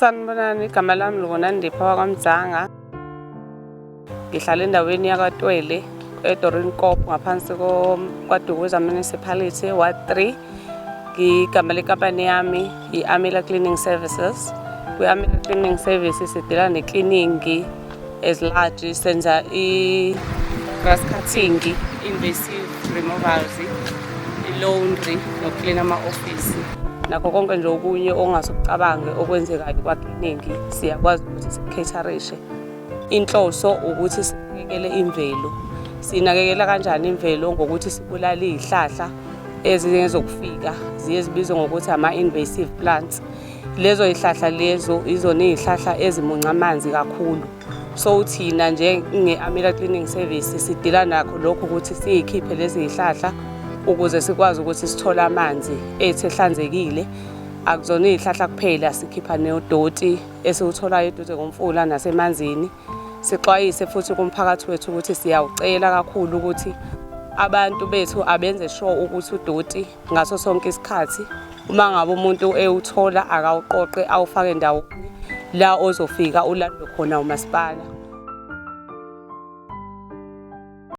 Sanibonani, igama lami Lubonandipha wakwaMdzanga. Ngihlala endaweni yakwaTwele eDoornkop ngaphansi kwaDukuza Municipality Ward 3. Igama lenkampani yami i-Amila Cleaning Services. Kwi-Amila Cleaning Services sidila necleaning as large, senza i-grass cutting, invasive removals, i-laundry nokuclean ama-office. Nakho konke nje okunye ongasukucabange okwenzekayo kwa-cleaning siyakwazi ukuthi sikukhetharishe. Inhloso ukuthi sinakekele imvelo. Sinakekela kanjani imvelo? Ngokuthi sibulale izihlahla ezingezokufika ziye zibizwe ngokuthi ama-invasive plants. Lezo izihlahla lezo izona izihlahla ezimunca amanzi kakhulu. So thina nge-Amila Cleaning Service sidila nakho lokho ukuthi siyikhiphe lezi zihlahla ukuze sikwazi ukuthi sithole amanzi ehlanzekile. Akuzona izihlahla kuphela, sikhipha nodoti esiwutholayo eduze komfula nasemanzini. Sixwayise futhi kumphakathi wethu ukuthi siyawucela kakhulu ukuthi abantu bethu abenze sure ukuthi udoti ngaso sonke isikhathi uma ngabe umuntu ewuthola akawuqoqe awufake ndawonye la ozofika ulandwe khona umasipala.